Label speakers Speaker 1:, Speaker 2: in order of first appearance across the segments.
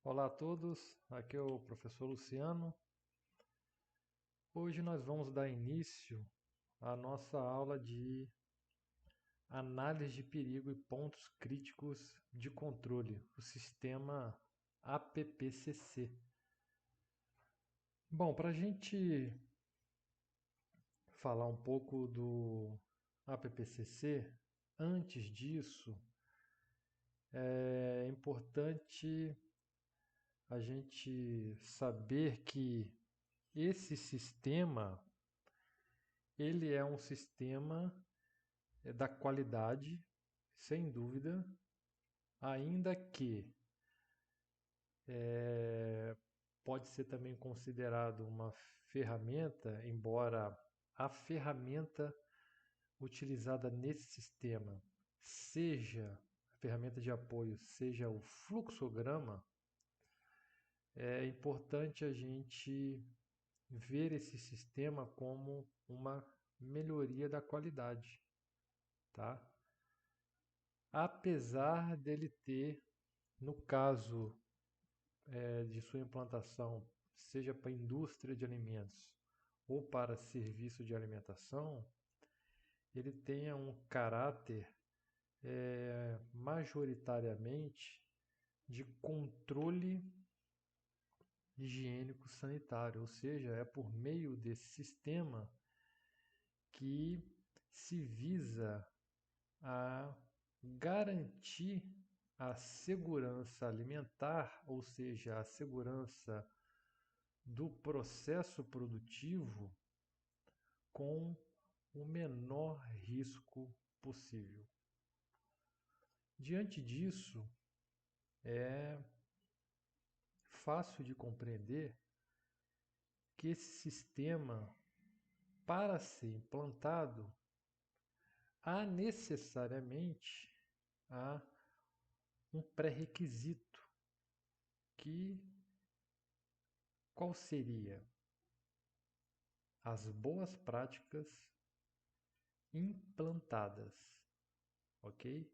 Speaker 1: Olá a todos, aqui é o professor Luciano. Hoje nós vamos dar início à nossa aula de análise de perigo e pontos críticos de controle, o sistema APPCC. Bom, para a gente falar um pouco do APPCC, antes disso é importante a gente saber que esse sistema ele é um sistema da qualidade, sem dúvida, ainda que pode ser também considerado uma ferramenta, embora a ferramenta utilizada nesse sistema seja a ferramenta de apoio, seja o fluxograma, é importante a gente ver esse sistema como uma melhoria da qualidade, tá? Apesar dele ter, no caso de sua implantação, seja para indústria de alimentos ou para serviço de alimentação, ele tenha um caráter majoritariamente de controle higiênico sanitário, ou seja, é por meio desse sistema que se visa a garantir a segurança alimentar, ou seja, a segurança do processo produtivo com o menor risco possível. Diante disso, é fácil de compreender que esse sistema, para ser implantado, há necessariamente um pré-requisito que qual seria? As boas práticas implantadas, ok?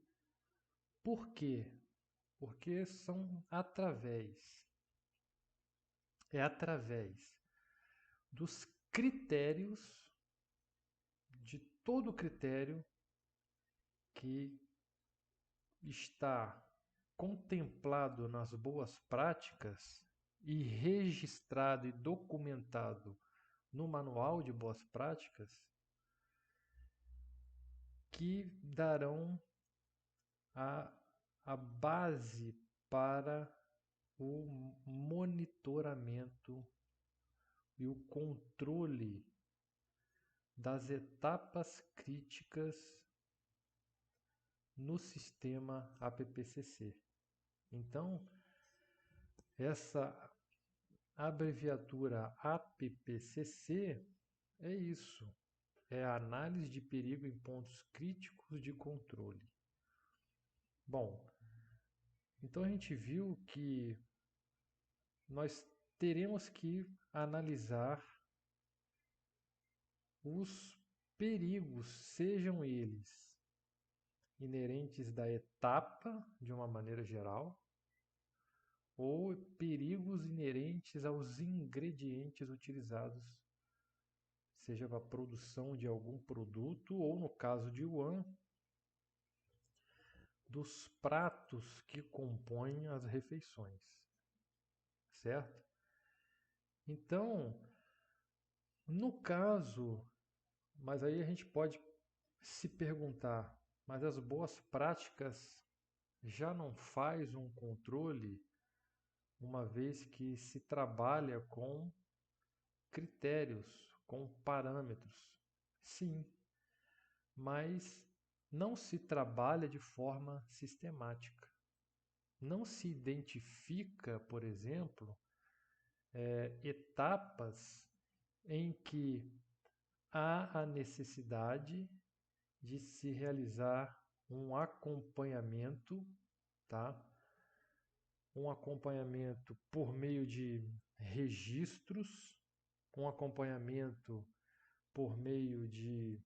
Speaker 1: Por quê? Porque é através dos critérios, de todo critério que está contemplado nas boas práticas e registrado e documentado no manual de boas práticas, que darão a, a base para o monitoramento e o controle das etapas críticas no sistema APPCC. Então, essa abreviatura APPCC é isso, é a análise de perigo em pontos críticos de controle. Bom, então a gente viu que nós teremos que analisar os perigos, sejam eles inerentes da etapa, de uma maneira geral, ou perigos inerentes aos ingredientes utilizados, seja para a produção de algum produto, ou no caso de Wuhan, dos pratos que compõem as refeições, certo? Então, no caso, mas aí a gente pode se perguntar, mas as boas práticas já não faz um controle, uma vez que se trabalha com critérios, com parâmetros? Sim, mas não se trabalha de forma sistemática. Não se identifica, por exemplo, etapas em que há a necessidade de se realizar um acompanhamento, tá? Um acompanhamento por meio de registros, um acompanhamento por meio de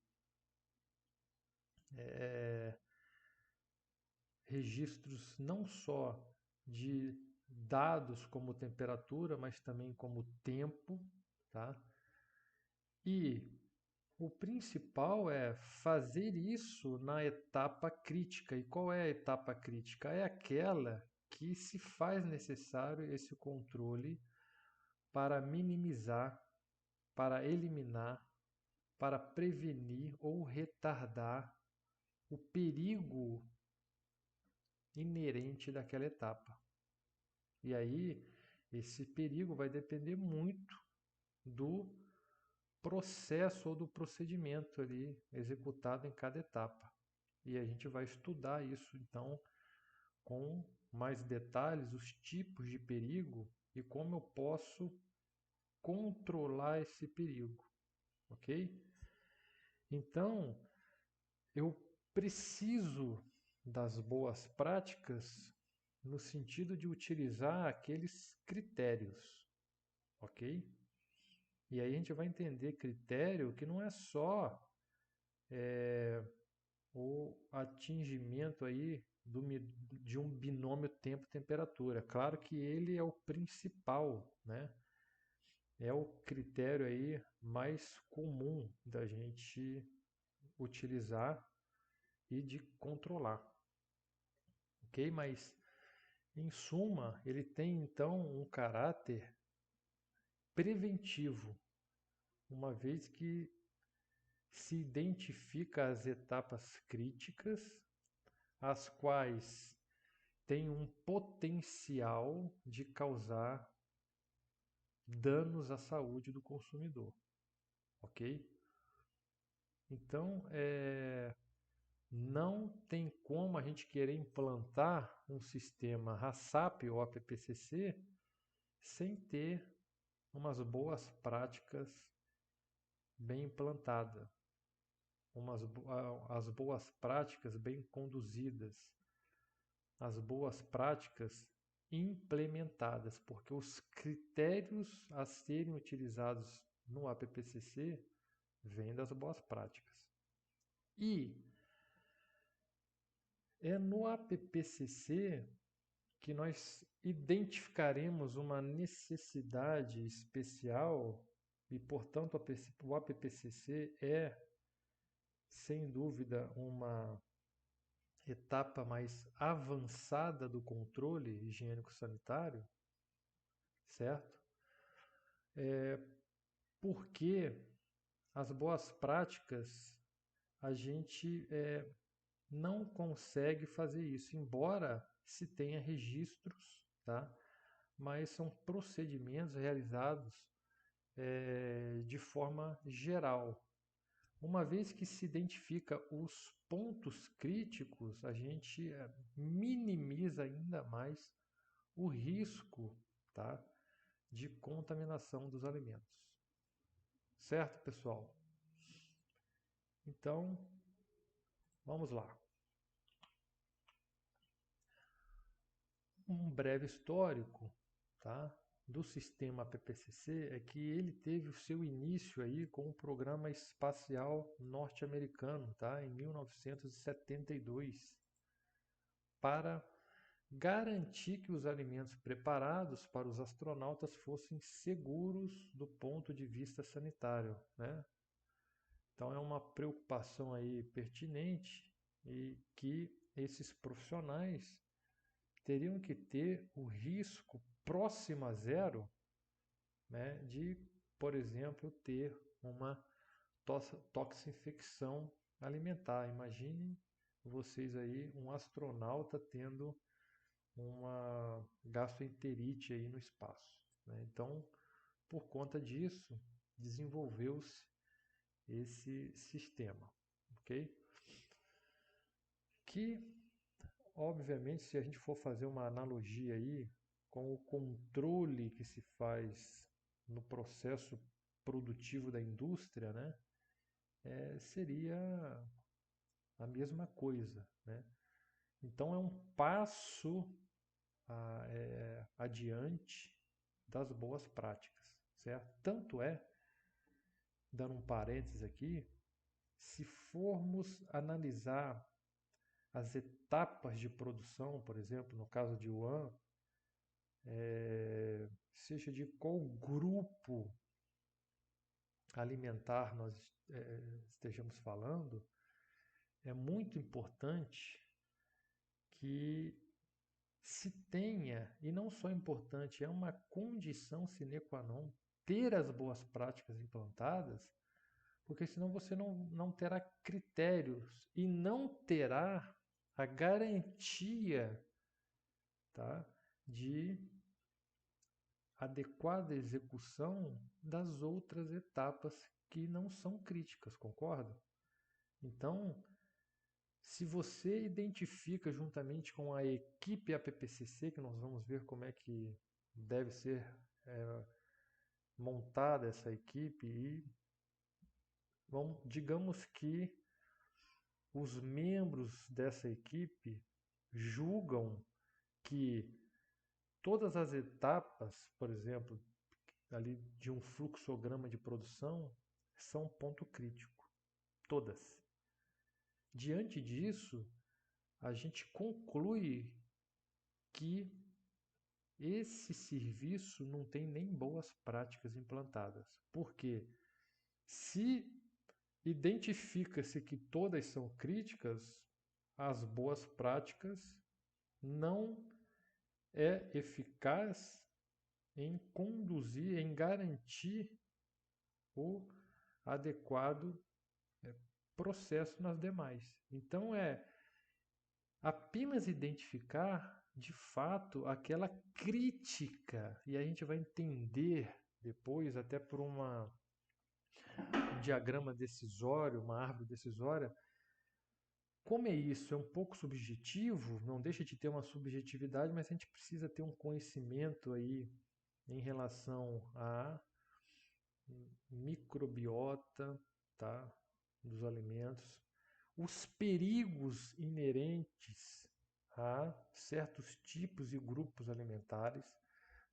Speaker 1: registros não só de dados como temperatura, mas também como tempo, tá? E o principal é fazer isso na etapa crítica. E qual é a etapa crítica? É aquela que se faz necessário esse controle para minimizar, para eliminar, para prevenir ou retardar o perigo inerente daquela etapa. E aí, esse perigo vai depender muito do processo ou do procedimento ali executado em cada etapa. E a gente vai estudar isso então com mais detalhes, os tipos de perigo e como eu posso controlar esse perigo, ok? Então, eu preciso das boas práticas no sentido de utilizar aqueles critérios, ok? E aí a gente vai entender critério que não é só o atingimento aí de um binômio tempo-temperatura. Claro que ele é o principal, né? É o critério aí mais comum da gente utilizar e de controlar, ok? Mas em suma, ele tem então um caráter preventivo, uma vez que se identifica as etapas críticas, as quais têm um potencial de causar danos à saúde do consumidor, ok? Então, não tem como a gente querer implantar um sistema HACCP ou APPCC sem ter umas boas práticas bem implantadas, as boas práticas bem conduzidas, as boas práticas implementadas, porque os critérios a serem utilizados no APPCC vêm das boas práticas. E é no APPCC que nós identificaremos uma necessidade especial e, portanto, o APPCC é, sem dúvida, uma etapa mais avançada do controle higiênico-sanitário, certo? Porque as boas práticas a gente não consegue fazer isso, embora se tenha registros, tá? Mas são procedimentos realizados de forma geral. Uma vez que se identifica os pontos críticos, a gente minimiza ainda mais o risco, tá, de contaminação dos alimentos. Certo, pessoal? Então, vamos lá. Um breve histórico, tá, do sistema PPCC é que ele teve o seu início aí com o Programa Espacial Norte-Americano, tá, em 1972, para garantir que os alimentos preparados para os astronautas fossem seguros do ponto de vista sanitário, né? Então é uma preocupação aí pertinente e que esses profissionais teriam que ter o risco próximo a zero, né, de, por exemplo, ter uma toxinfecção alimentar. Imaginem vocês aí, um astronauta tendo uma gastroenterite aí no espaço, né? Então, por conta disso, desenvolveu-se esse sistema, ok? Que, obviamente, se a gente for fazer uma analogia aí com o controle que se faz no processo produtivo da indústria, né, seria a mesma coisa, né? Então é um passo adiante das boas práticas, certo? Tanto é, dando um parênteses aqui, se formos analisar as etapas de produção, por exemplo, no caso de Wuhan, seja de qual grupo alimentar nós estejamos falando, é muito importante que se tenha, e não só importante, é uma condição sine qua non, ter as boas práticas implantadas, porque senão você não terá critérios e não terá a garantia, tá, de adequada execução das outras etapas que não são críticas, concorda? Então, se você identifica juntamente com a equipe APPCC, que nós vamos ver como é que deve ser montada essa equipe, e digamos que os membros dessa equipe julgam que todas as etapas, por exemplo, ali de um fluxograma de produção, são ponto crítico. Todas. Diante disso, a gente conclui que esse serviço não tem nem boas práticas implantadas. Porque se identifica-se que todas são críticas, as boas práticas não é eficaz em conduzir, em garantir o adequado processo nas demais. Então é apenas identificar de fato aquela crítica, e a gente vai entender depois, até por um diagrama decisório, uma árvore decisória, como é isso? É um pouco subjetivo, não deixa de ter uma subjetividade, mas a gente precisa ter um conhecimento aí em relação à microbiota, tá, dos alimentos, os perigos inerentes a certos tipos e grupos alimentares.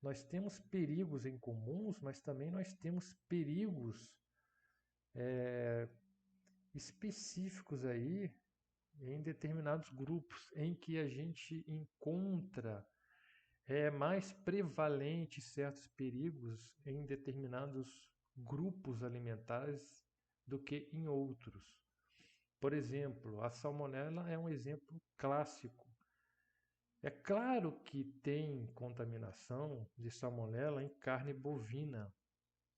Speaker 1: Nós temos perigos em comuns, mas também nós temos perigos específicos aí em determinados grupos em que a gente encontra mais prevalente certos perigos em determinados grupos alimentares do que em outros. Por exemplo, a salmonela é um exemplo clássico. É claro que tem contaminação de salmonela em carne bovina,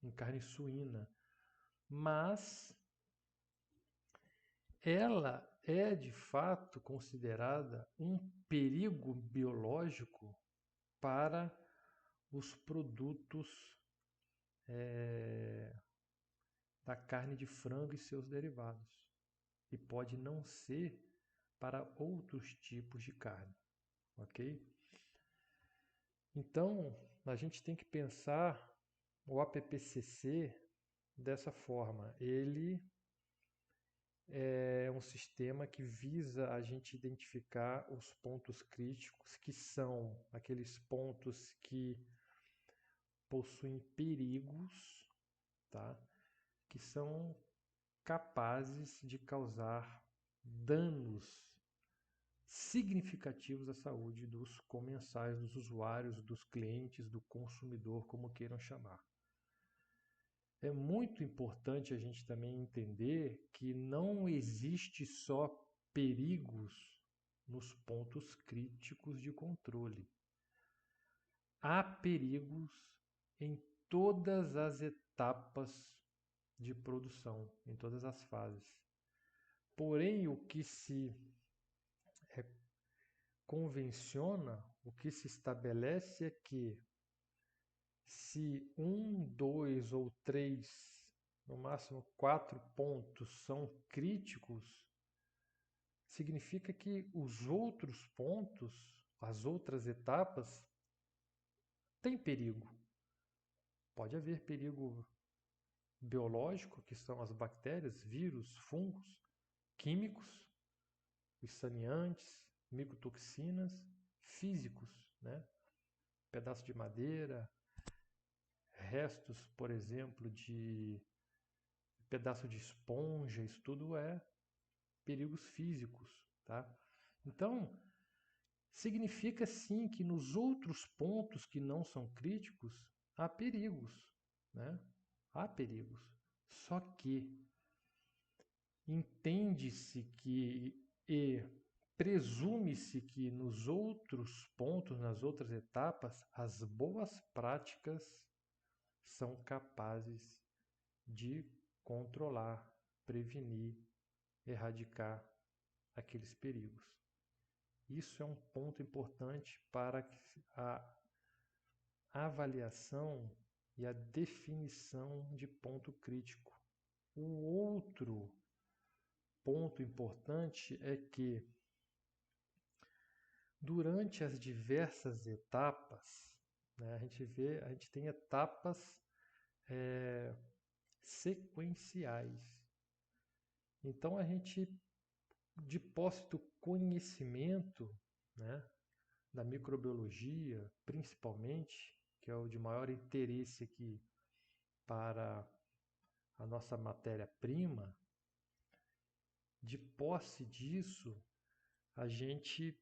Speaker 1: em carne suína, mas ela é de fato considerada um perigo biológico para os produtos da carne de frango e seus derivados. E pode não ser para outros tipos de carne, ok? Então, a gente tem que pensar o APPCC dessa forma. Ele é um sistema que visa a gente identificar os pontos críticos, que são aqueles pontos que possuem perigos, tá? Que são capazes de causar danos significativos à saúde dos comensais, dos usuários, dos clientes, do consumidor, como queiram chamar. É muito importante a gente também entender que não existe só perigos nos pontos críticos de controle. Há perigos em todas as etapas de produção, em todas as fases. Porém, o que se convenciona, o que se estabelece é que se 1, 2 ou 3, no máximo 4 pontos são críticos, significa que os outros pontos, as outras etapas, têm perigo. Pode haver perigo biológico, que são as bactérias, vírus, fungos, químicos, os saneantes, micotoxinas, físicos, né? Pedaço de madeira, restos, por exemplo, de pedaço de esponja, isso tudo é perigos físicos, tá? Então, significa sim que nos outros pontos que não são críticos, há perigos, né? Há perigos. Só que entende-se que e presume-se que nos outros pontos, nas outras etapas, as boas práticas são capazes de controlar, prevenir, erradicar aqueles perigos. Isso é um ponto importante para a avaliação e a definição de ponto crítico. O outro ponto importante é que durante as diversas etapas, né, a gente tem etapas sequenciais. Então a gente, de posse do conhecimento, né, da microbiologia, principalmente, que é o de maior interesse aqui para a nossa matéria-prima, de posse disso, a gente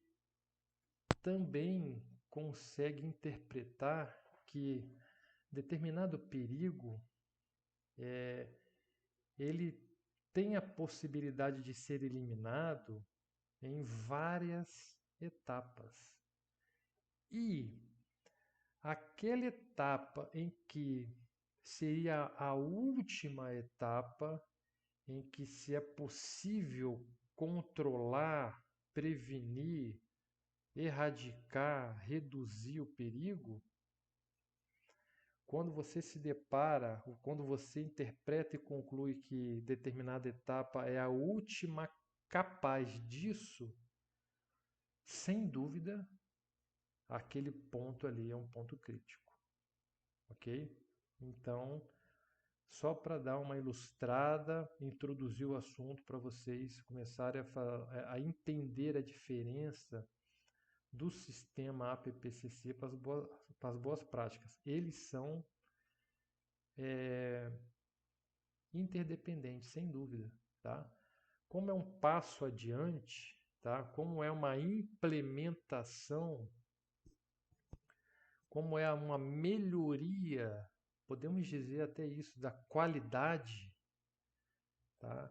Speaker 1: também consegue interpretar que determinado perigo ele tem a possibilidade de ser eliminado em várias etapas. E aquela etapa em que seria a última etapa em que se é possível controlar, prevenir, erradicar, reduzir o perigo, quando você se depara, ou quando você interpreta e conclui que determinada etapa é a última capaz disso, sem dúvida, aquele ponto ali é um ponto crítico, ok? Então, só para dar uma ilustrada, introduzir o assunto para vocês começarem a entender a diferença do sistema APPCC para as boas práticas. Eles são interdependentes, sem dúvida, tá? Como é um passo adiante, tá? Como é uma implementação, como é uma melhoria, podemos dizer até isso, da qualidade, tá?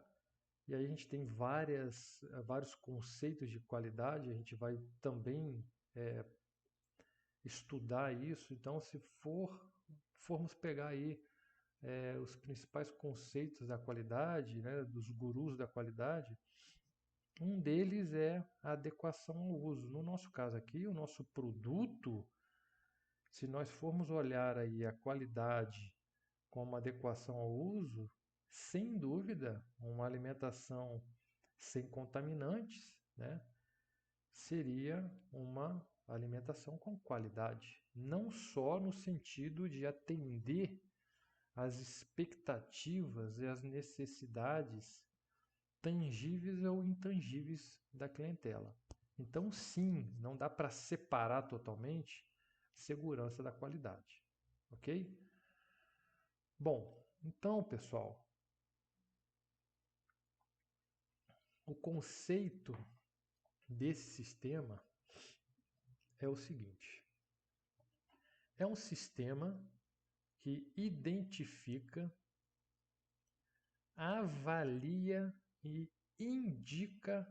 Speaker 1: E aí a gente tem vários conceitos de qualidade, a gente vai também estudar isso. Então, se formos pegar aí os principais conceitos da qualidade, né, dos gurus da qualidade, um deles é a adequação ao uso. No nosso caso aqui, o nosso produto, se nós formos olhar aí a qualidade como adequação ao uso, sem dúvida, uma alimentação sem contaminantes, né, seria uma alimentação com qualidade. Não só no sentido de atender às expectativas e às necessidades tangíveis ou intangíveis da clientela. Então, sim, não dá para separar totalmente segurança da qualidade, ok? Bom, então, pessoal, o conceito desse sistema é o seguinte: é um sistema que identifica, avalia e indica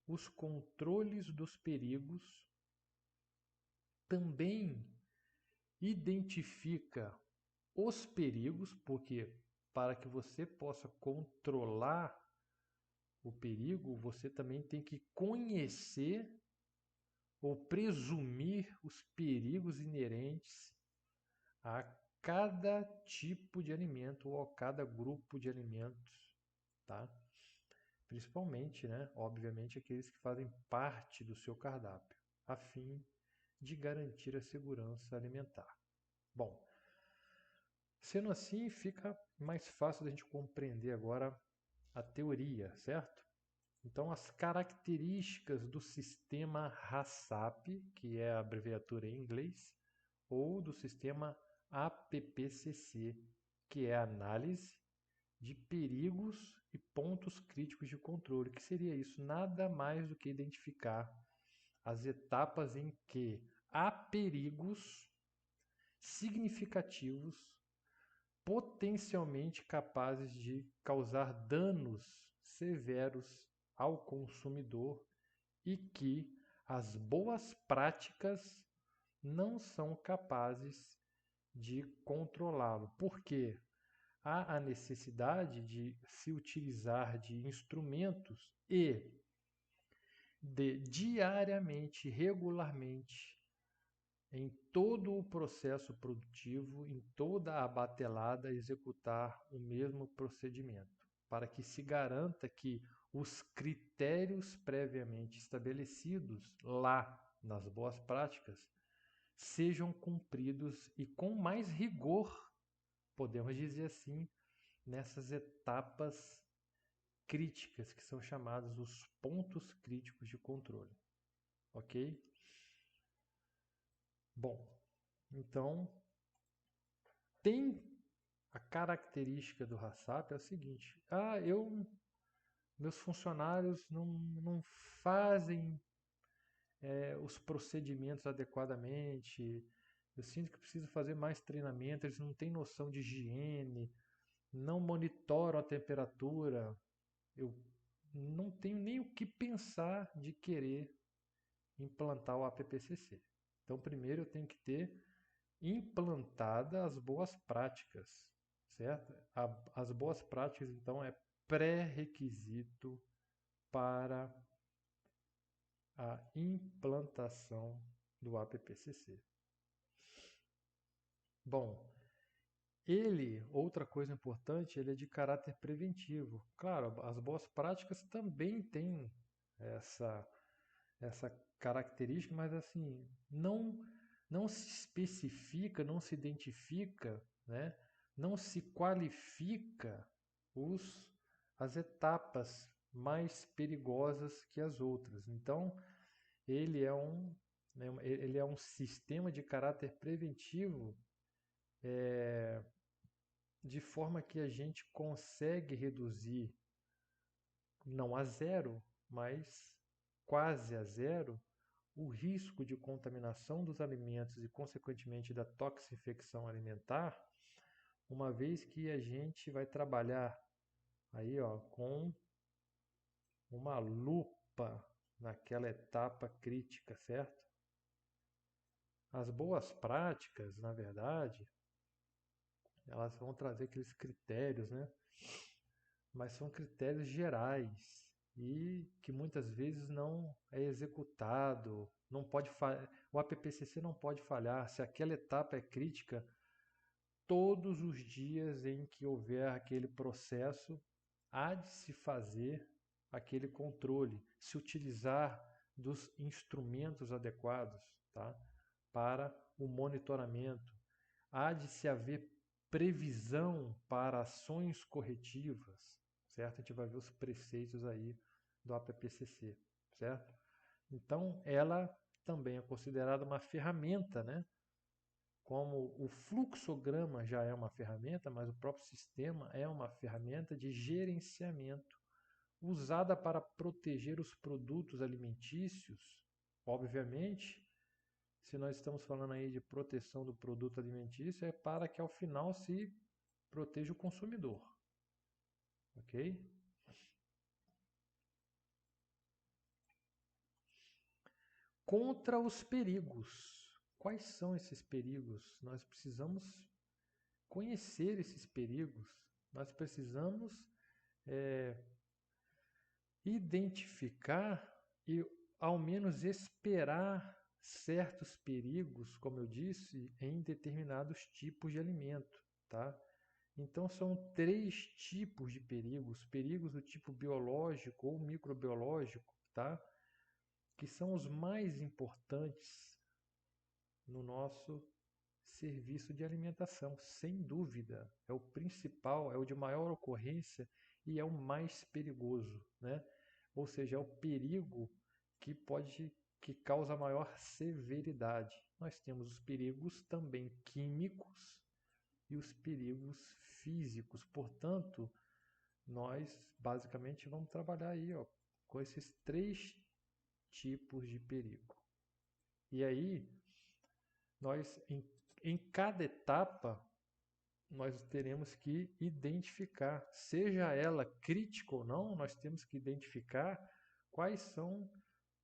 Speaker 1: os controles dos perigos, também identifica os perigos, porque para que você possa controlar o perigo, você também tem que conhecer ou presumir os perigos inerentes a cada tipo de alimento ou a cada grupo de alimentos, tá? Principalmente, né, obviamente, aqueles que fazem parte do seu cardápio, a fim de garantir a segurança alimentar. Bom, sendo assim, fica mais fácil da gente compreender agora a teoria, certo? Então, as características do sistema HACCP, que é a abreviatura em inglês, ou do sistema APPCC, que é a análise de perigos e pontos críticos de controle. Que seria isso? Nada mais do que identificar as etapas em que há perigos significativos, potencialmente capazes de causar danos severos ao consumidor e que as boas práticas não são capazes de controlá-lo. Por quê? Há a necessidade de se utilizar de instrumentos e de diariamente, regularmente, em todo o processo produtivo, em toda a batelada, executar o mesmo procedimento, para que se garanta que os critérios previamente estabelecidos lá nas boas práticas sejam cumpridos e com mais rigor, podemos dizer assim, nessas etapas críticas, que são chamados os pontos críticos de controle. Ok? Bom, então, tem a característica do HACCP é o seguinte: meus funcionários não fazem os procedimentos adequadamente, eu sinto que preciso fazer mais treinamento, eles não têm noção de higiene, não monitoram a temperatura, eu não tenho nem o que pensar de querer implantar o APPCC. Então, primeiro eu tenho que ter implantada as boas práticas, certo? As boas práticas, então, é pré-requisito para a implantação do APPCC. Bom, outra coisa importante, ele é de caráter preventivo. Claro, as boas práticas também têm essa característica, mas assim, não se especifica, não se identifica, né? Não se qualifica as etapas mais perigosas que as outras. Então, ele é ele é um sistema de caráter preventivo, de forma que a gente consegue reduzir, não a zero, mas quase a zero, o risco de contaminação dos alimentos e, consequentemente, da toxinfecção alimentar, uma vez que a gente vai trabalhar aí, ó, com uma lupa naquela etapa crítica, certo? As boas práticas, na verdade, elas vão trazer aqueles critérios, né? Mas são critérios gerais e que muitas vezes não é executado, não pode o APPCC não pode falhar. Se aquela etapa é crítica, todos os dias em que houver aquele processo, há de se fazer aquele controle, se utilizar dos instrumentos adequados, tá? Para o monitoramento. Há de se haver previsão para ações corretivas, certo? A gente vai ver os preceitos aí do APPCC, certo? Então, ela também é considerada uma ferramenta, né? Como o fluxograma já é uma ferramenta, mas o próprio sistema é uma ferramenta de gerenciamento usada para proteger os produtos alimentícios. Obviamente, se nós estamos falando aí de proteção do produto alimentício, é para que ao final se proteja o consumidor. Ok? Contra os perigos. Quais são esses perigos? Nós precisamos conhecer esses perigos. Nós precisamos identificar e, ao menos, esperar certos perigos, como eu disse, em determinados tipos de alimento, tá? Então, são 3 tipos de perigos: perigos do tipo biológico ou microbiológico, tá? Que são os mais importantes no nosso serviço de alimentação, sem dúvida. É o principal, é o de maior ocorrência e é o mais perigoso, né? Ou seja, é o perigo que causa maior severidade. Nós temos os perigos também químicos e os perigos físicos. Portanto, nós basicamente vamos trabalhar aí, ó, com esses 3 tipos de perigo. E aí, nós Em cada etapa, nós teremos que identificar, seja ela crítica ou não, nós temos que identificar quais são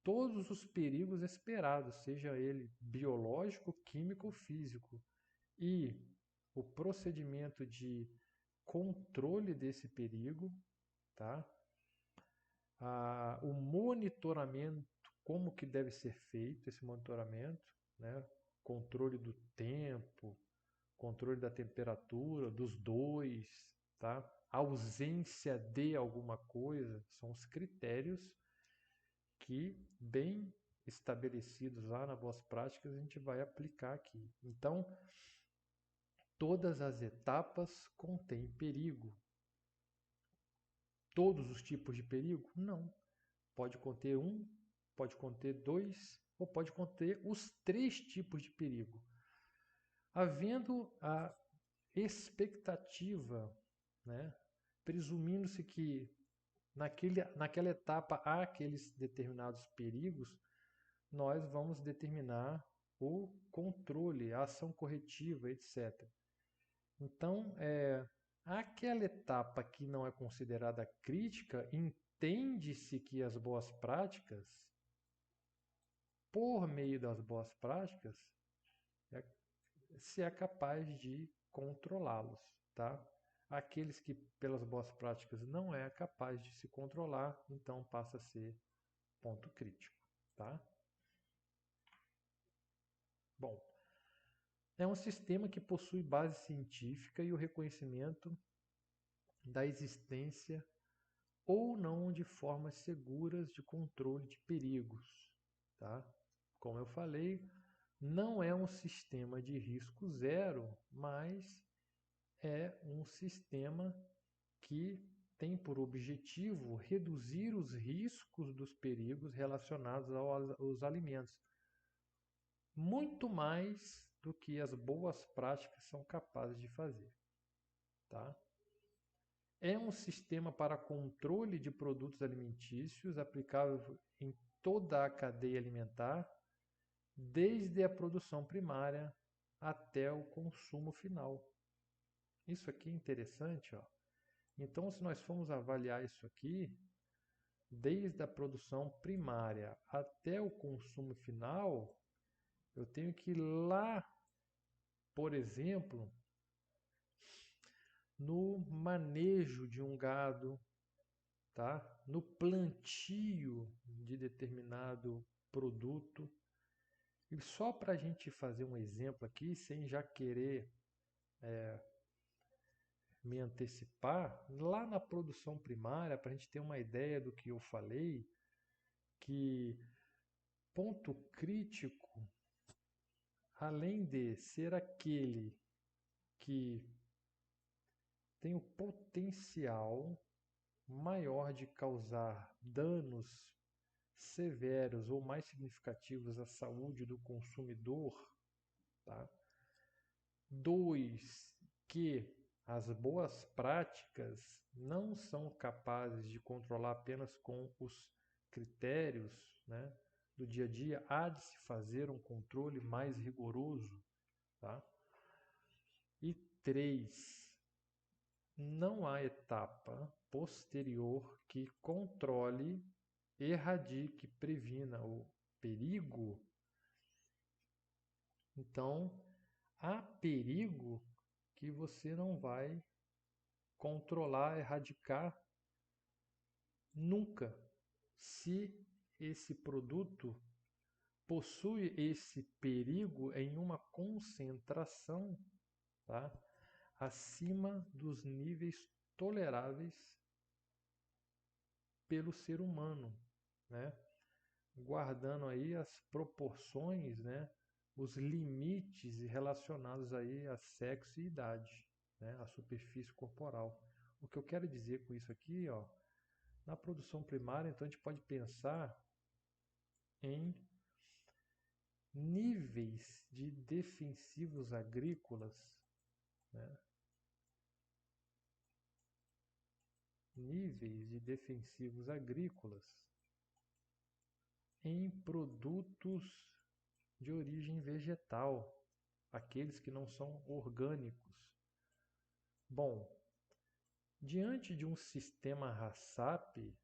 Speaker 1: todos os perigos esperados, seja ele biológico, químico ou físico. E o procedimento de controle desse perigo, tá? O monitoramento, como que deve ser feito esse monitoramento, né? Controle do tempo, controle da temperatura, dos dois, tá? Ausência de alguma coisa, são os critérios que, bem estabelecidos lá nas boas práticas, a gente vai aplicar aqui. Então, todas as etapas contêm perigo. Todos os tipos de perigo? Não. Pode conter um, pode conter dois, ou pode conter os três tipos de perigo. Havendo a expectativa, né, presumindo-se que naquela etapa há aqueles determinados perigos, nós vamos determinar o controle, a ação corretiva, etc. Então, aquela etapa que não é considerada crítica, entende-se que as boas práticas, por meio das boas práticas, se é capaz de controlá-los, tá? Aqueles que pelas boas práticas não é capaz de se controlar, então passa a ser ponto crítico, tá? Bom, é um sistema que possui base científica e o reconhecimento da existência ou não de formas seguras de controle de perigos, tá? Como eu falei, não é um sistema de risco zero, mas é um sistema que tem por objetivo reduzir os riscos dos perigos relacionados aos alimentos, muito mais do que as boas práticas são capazes de fazer, tá? É um sistema para controle de produtos alimentícios aplicável em toda a cadeia alimentar, desde a produção primária até o consumo final. Isso aqui é interessante, ó. Então, se nós formos avaliar isso aqui, desde a produção primária até o consumo final, eu tenho que ir lá, por exemplo, no manejo de um gado, tá? No plantio de determinado produto. E só para a gente fazer um exemplo aqui, sem já querer me antecipar, lá na produção primária, para a gente ter uma ideia do que eu falei, que ponto crítico, além de ser aquele que tem o potencial maior de causar danos severos ou mais significativos à saúde do consumidor, tá? 2, que as boas práticas não são capazes de controlar apenas com os critérios, né, do dia a dia, há de se fazer um controle mais rigoroso, tá? E 3, não há etapa posterior que controle, erradique, previna o perigo. Então, há perigo que você não vai controlar, erradicar nunca, se esse produto possui esse perigo em uma concentração, tá, acima dos níveis toleráveis pelo ser humano, né? Guardando aí as proporções, né, os limites relacionados aí a sexo e idade, né, a superfície corporal. O que eu quero dizer com isso aqui, ó, na produção primária, então a gente pode pensar em níveis de defensivos agrícolas, né, níveis de defensivos agrícolas em produtos de origem vegetal, aqueles que não são orgânicos. Bom, diante de um sistema HACCP,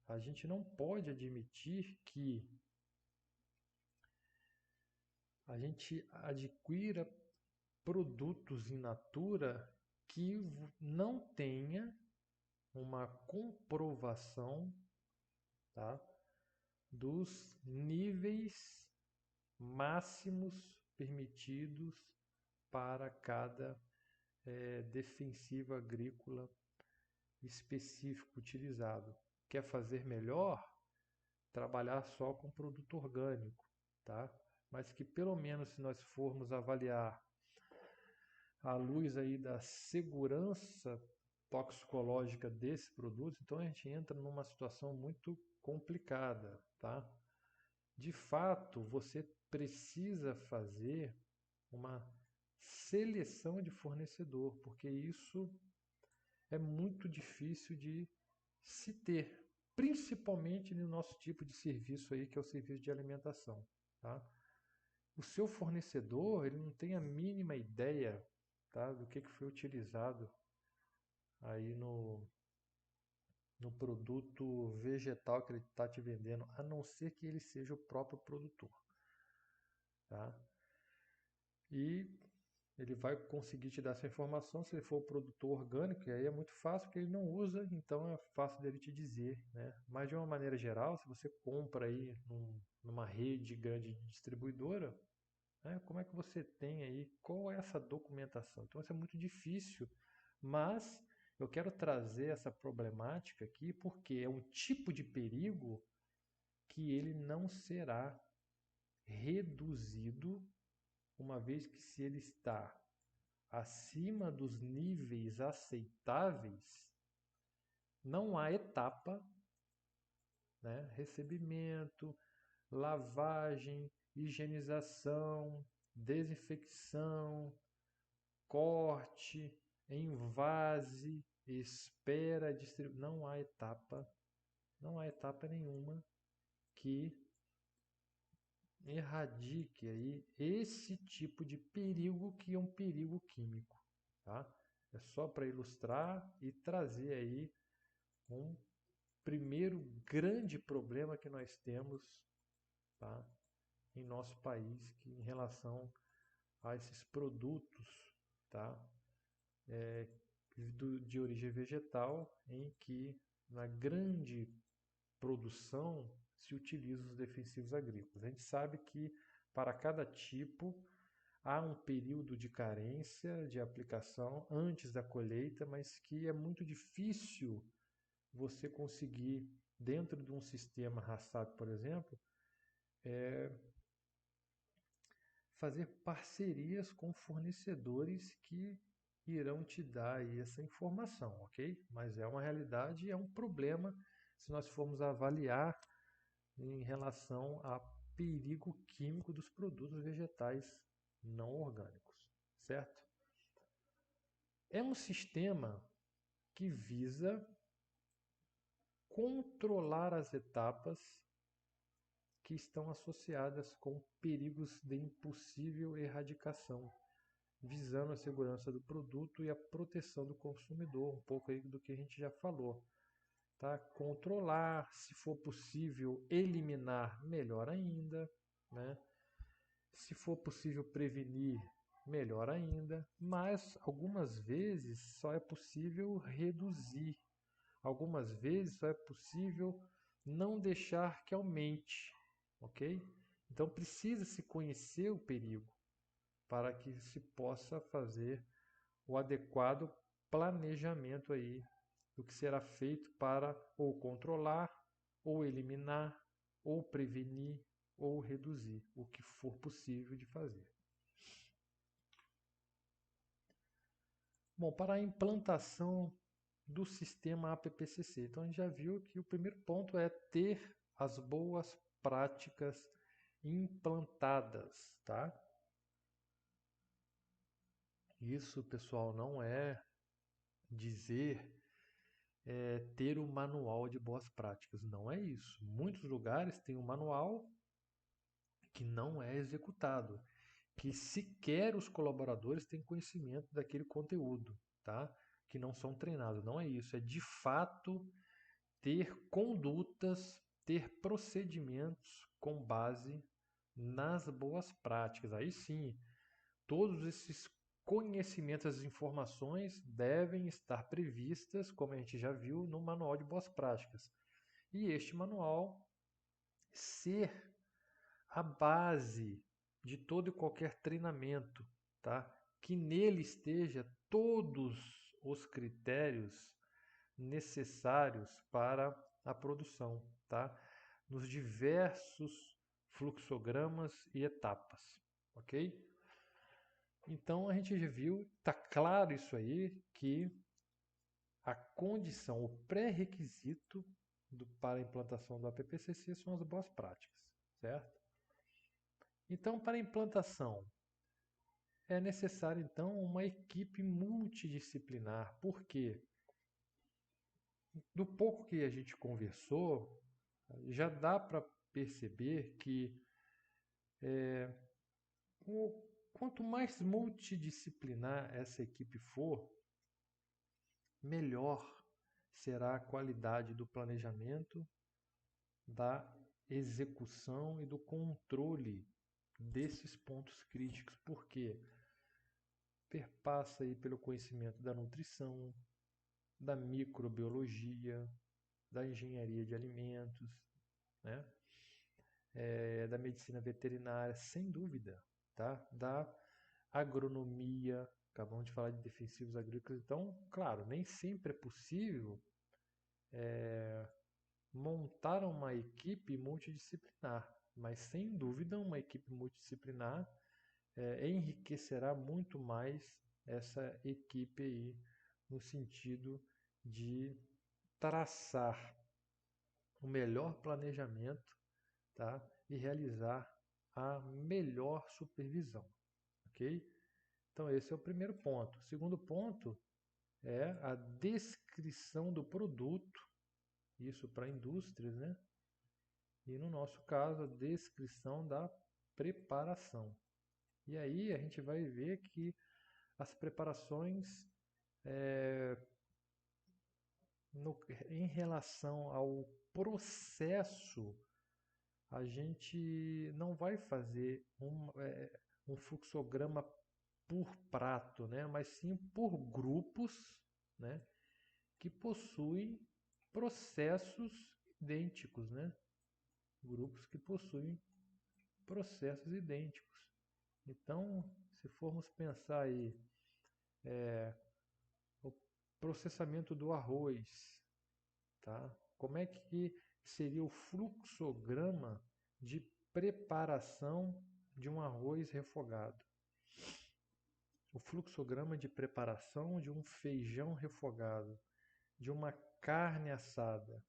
Speaker 1: a gente não pode admitir que a gente adquira produtos in natura que não tenha uma comprovação, tá, dos níveis máximos permitidos para cada defensivo agrícola específico utilizado. Quer fazer melhor? Trabalhar só com produto orgânico, tá? Mas que pelo menos se nós formos avaliar à luz aí da segurança toxicológica desse produto, então a gente entra numa situação muito complicada, tá? De fato, você precisa fazer uma seleção de fornecedor, porque isso é muito difícil de se ter, principalmente no nosso tipo de serviço aí, que é o serviço de alimentação, tá? O seu fornecedor, ele não tem a mínima ideia, tá, do que foi utilizado aí no produto vegetal que ele está te vendendo, a não ser que ele seja o próprio produtor, tá? E ele vai conseguir te dar essa informação se ele for o produtor orgânico, e aí é muito fácil porque ele não usa, então é fácil dele te dizer, né? Mas de uma maneira geral, se você compra aí numa rede grande de distribuidora, né, como é que você tem aí, qual é essa documentação? Então isso é muito difícil, mas eu quero trazer essa problemática aqui porque é um tipo de perigo que ele não será reduzido, uma vez que se ele está acima dos níveis aceitáveis, não há etapa, né? Recebimento, lavagem, higienização, desinfecção, corte, envase, espera, não há etapa, não há etapa nenhuma que erradique aí esse tipo de perigo que é um perigo químico, tá? É só para ilustrar e trazer aí um primeiro grande problema que nós temos, tá, em nosso país que, em relação a esses produtos, tá, de origem vegetal, em que na grande produção se utiliza os defensivos agrícolas. A gente sabe que para cada tipo há um período de carência de aplicação antes da colheita, mas que é muito difícil você conseguir, dentro de um sistema HACCP, por exemplo, fazer parcerias com fornecedores que irão te dar aí essa informação, ok? Mas é uma realidade e é um problema se nós formos avaliar em relação a perigo químico dos produtos vegetais não orgânicos, certo? É um sistema que visa controlar as etapas que estão associadas com perigos de impossível erradicação, visando a segurança do produto e a proteção do consumidor, um pouco aí do que a gente já falou. Tá? Controlar, se for possível, eliminar, melhor ainda, né? Se for possível prevenir, melhor ainda, mas algumas vezes só é possível reduzir, algumas vezes só é possível não deixar que aumente, ok? Então precisa se conhecer o perigo para que se possa fazer o adequado planejamento aí do que será feito para ou controlar, ou eliminar, ou prevenir, ou reduzir, o que for possível de fazer. Bom, para a implantação do sistema APPCC, então a gente já viu que o primeiro ponto é ter as boas práticas implantadas, tá? Isso, pessoal, não é dizer ter o manual de boas práticas. Não é isso. Muitos lugares têm um manual que não é executado. que sequer os colaboradores têm conhecimento daquele conteúdo, tá? Que não são treinados. Não é isso, é de fato ter condutas, ter procedimentos com base nas boas práticas. Aí sim, todos esses conhecimentos, as informações devem estar previstas, como a gente já viu, no Manual de Boas Práticas. E este manual ser a base de todo e qualquer treinamento, tá? Que nele esteja todos os critérios necessários para a produção, tá? Nos diversos fluxogramas e etapas, ok? Então a gente já viu, tá claro isso aí, que a condição, o pré-requisito para a implantação do APPCC são as boas práticas, certo? Então, para a implantação, é necessário então uma equipe multidisciplinar. Por quê? Do pouco que a gente conversou, já dá para perceber que quanto mais multidisciplinar essa equipe for, melhor será a qualidade do planejamento, da execução e do controle desses pontos críticos. Por quê? Perpassa aí pelo conhecimento da nutrição, da microbiologia, da engenharia de alimentos, né? Da medicina veterinária, sem dúvida, tá? Da agronomia, acabamos de falar de defensivos agrícolas, então, claro, nem sempre é possível montar uma equipe multidisciplinar, mas sem dúvida uma equipe multidisciplinar enriquecerá muito mais essa equipe aí, no sentido de traçar o melhor planejamento, tá? E realizar a melhor supervisão, ok? Então esse é o primeiro ponto. O segundo ponto é a descrição do produto, isso para indústrias, né? E no nosso caso, a descrição da preparação. E aí a gente vai ver que as preparações em relação ao processo, a gente não vai fazer um fluxograma por prato, né? Mas sim por grupos, né? Que possuem processos idênticos, né? Grupos que possuem processos idênticos. Então, se formos pensar aí, o processamento do arroz, tá? Como é que seria o fluxograma de preparação de um arroz refogado? O fluxograma de preparação de um feijão refogado, de uma carne assada.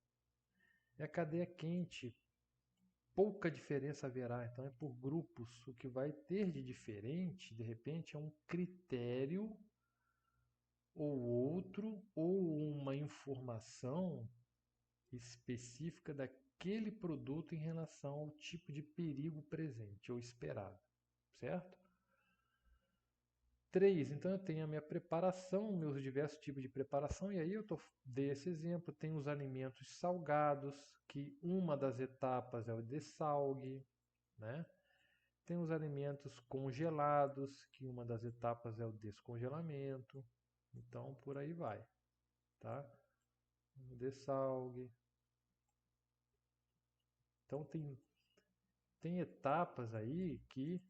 Speaker 1: É a cadeia quente, pouca diferença haverá, então é por grupos. O que vai ter de diferente, de repente, é um critério ou outro, ou uma informação específica daquele produto em relação ao tipo de perigo presente ou esperado, certo? 3. Então eu tenho a minha preparação, meus diversos tipos de preparação, e aí dei esse exemplo, tem os alimentos salgados, que uma das etapas é o dessalgue, né? Tem os alimentos congelados, que uma das etapas é o descongelamento. Então por aí vai, tá? Dessalgue. Então tem etapas aí que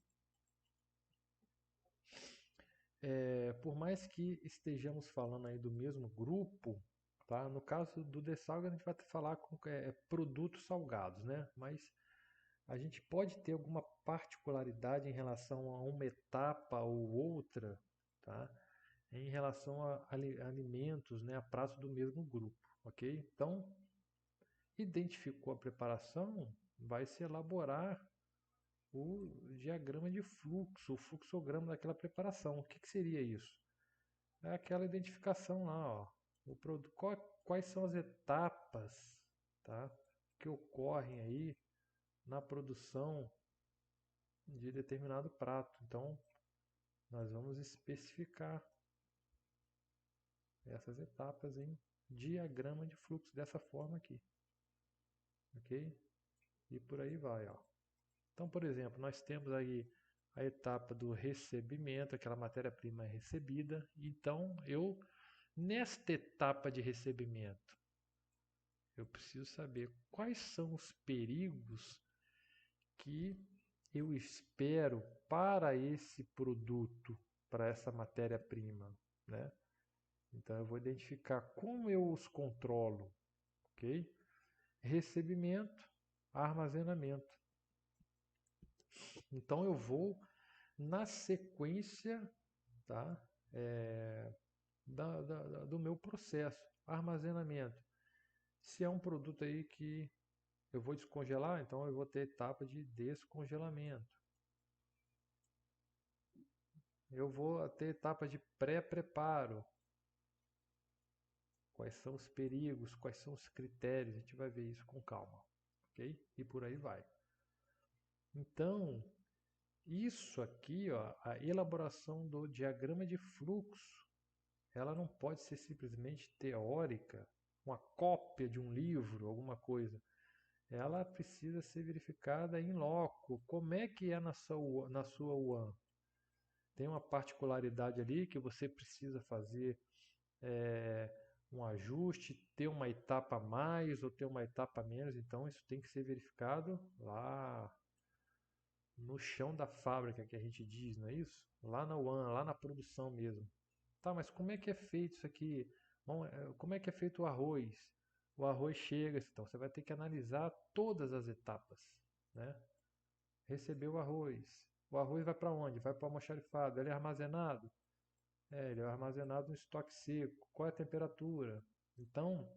Speaker 1: por mais que estejamos falando aí do mesmo grupo, tá? No caso do dessalgue a gente vai falar com produtos salgados, né? Mas a gente pode ter alguma particularidade em relação a uma etapa ou outra, tá? Em relação a alimentos, né? A pratos do mesmo grupo, ok? Então, identificou a preparação, vai se elaborar o diagrama de fluxo, o fluxograma daquela preparação. O que seria isso? É aquela identificação lá, ó, o produto, quais são as etapas, tá, que ocorrem aí na produção de determinado prato. Então, nós vamos especificar essas etapas em diagrama de fluxo dessa forma aqui, ok? E por aí vai, ó. Então, por exemplo, nós temos aí a etapa do recebimento, aquela matéria-prima é recebida. Então, nesta etapa de recebimento, eu preciso saber quais são os perigos que eu espero para esse produto, para essa matéria-prima, né? Então eu vou identificar como eu os controlo, ok? Recebimento, armazenamento. Então eu vou na sequência, tá? Do meu processo. Armazenamento. Se é um produto aí que eu vou descongelar, então eu vou ter etapa de descongelamento. Eu vou ter etapa de pré-preparo. Quais são os perigos, quais são os critérios, a gente vai ver isso com calma, ok? E por aí vai. Então, isso aqui, ó, a elaboração do diagrama de fluxo, ela não pode ser simplesmente teórica, uma cópia de um livro, alguma coisa. Ela precisa ser verificada em loco. Como é que é na sua UAM? Tem uma particularidade ali que você precisa fazer um ajuste, ter uma etapa a mais ou ter uma etapa a menos. Então isso tem que ser verificado lá no chão da fábrica, que a gente diz, não é isso? Lá na UAM, lá na produção mesmo. Tá, mas como é que é feito isso aqui? Bom, como é que é feito o arroz? O arroz chega, então você vai ter que analisar todas as etapas, né? Recebeu o arroz vai para onde? Vai para o almoxarifado, ele é armazenado? Ele é armazenado no estoque seco. Qual é a temperatura? Então,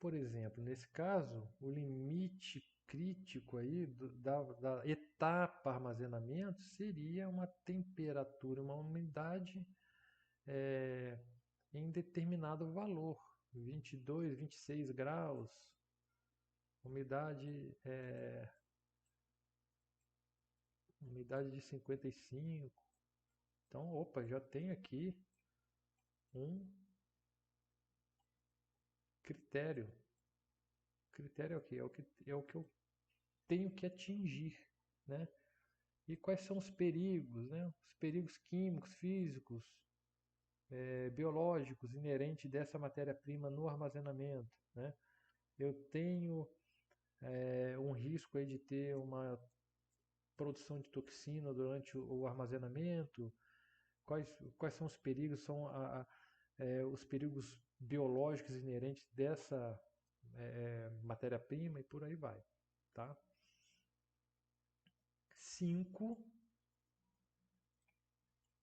Speaker 1: por exemplo, nesse caso, o limite crítico aí da etapa armazenamento seria uma temperatura, uma umidade em determinado valor, 22, 26 graus, umidade, umidade de 55. Então, opa, já tem aqui um critério. Critério é o quê? É o que eu tenho que atingir, né? E quais são os perigos, né? Os perigos químicos, físicos, biológicos inerentes dessa matéria-prima no armazenamento, né? Eu tenho um risco aí de ter uma produção de toxina durante o armazenamento. Quais são os perigos? São os perigos biológicos inerentes dessa matéria-prima e por aí vai, tá? 5.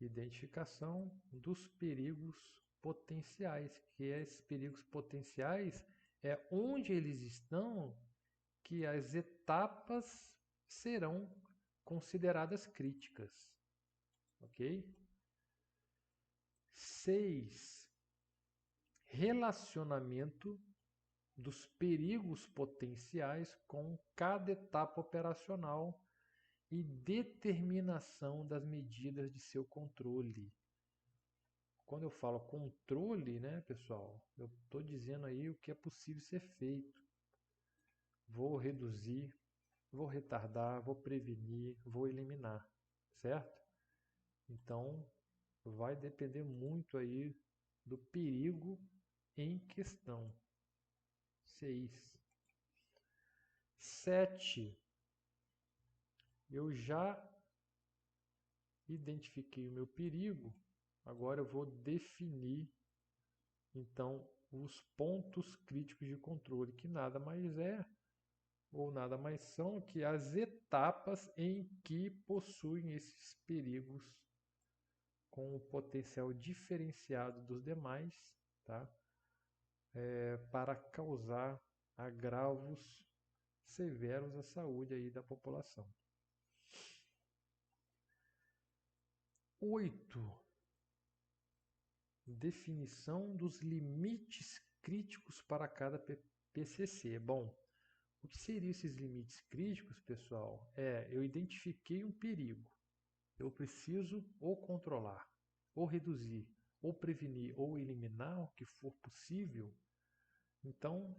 Speaker 1: Identificação dos perigos potenciais, que esses perigos potenciais é onde eles estão que as etapas serão consideradas críticas, ok? 6. Relacionamento dos perigos potenciais com cada etapa operacional e determinação das medidas de seu controle. Quando eu falo controle, né, pessoal, eu estou dizendo aí o que é possível ser feito. Vou reduzir, vou retardar, vou prevenir, vou eliminar, certo? Então, vai depender muito aí do perigo em questão. 6. 7. Eu já identifiquei o meu perigo, agora eu vou definir, então, os pontos críticos de controle, que nada mais é ou nada mais são que as etapas em que possuem esses perigos com o potencial diferenciado dos demais, tá? Para causar agravos severos à saúde aí da população. 8. Definição dos limites críticos para cada PCC. Bom, O que seriam esses limites críticos, pessoal? Eu identifiquei um perigo. Eu preciso ou controlar, ou reduzir, ou prevenir, ou eliminar o que for possível. Então,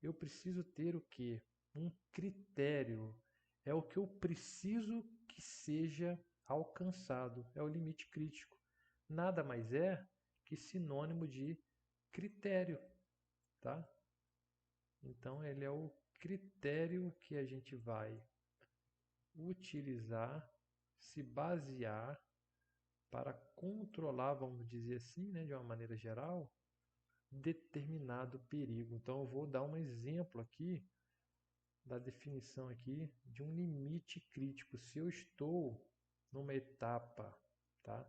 Speaker 1: eu preciso ter o quê? Um critério. É o que eu preciso que seja alcançado. É o limite crítico. Nada mais é que sinônimo de critério, tá? Então, ele é o critério que a gente vai utilizar, se basear para controlar, vamos dizer assim, né, de uma maneira geral, determinado perigo. Então eu vou dar um exemplo aqui da definição aqui de um limite crítico. Se eu estou numa etapa, tá?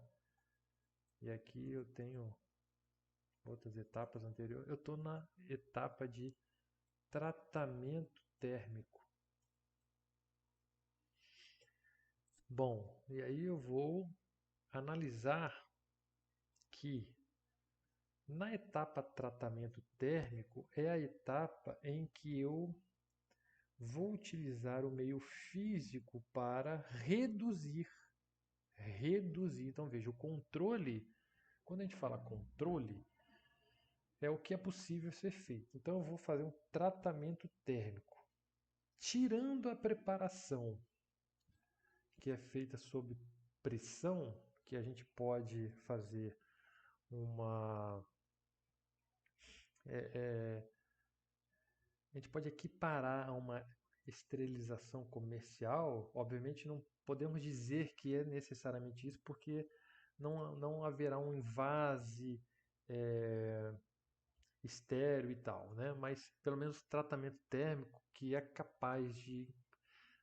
Speaker 1: E aqui eu tenho outras etapas anteriores. Eu estou na etapa de tratamento térmico. Bom, e aí eu vou analisar que na etapa tratamento térmico é a etapa em que eu vou utilizar o meio físico para reduzir. Reduzir. Então veja, o controle, quando a gente fala controle, é o que é possível ser feito. Então eu vou fazer um tratamento térmico, tirando a preparação que é feita sob pressão, que a gente pode fazer uma a gente pode equiparar a uma esterilização comercial. Obviamente não podemos dizer que é necessariamente isso, porque não haverá um invase estéreo e tal, né? Mas pelo menos tratamento térmico que é capaz de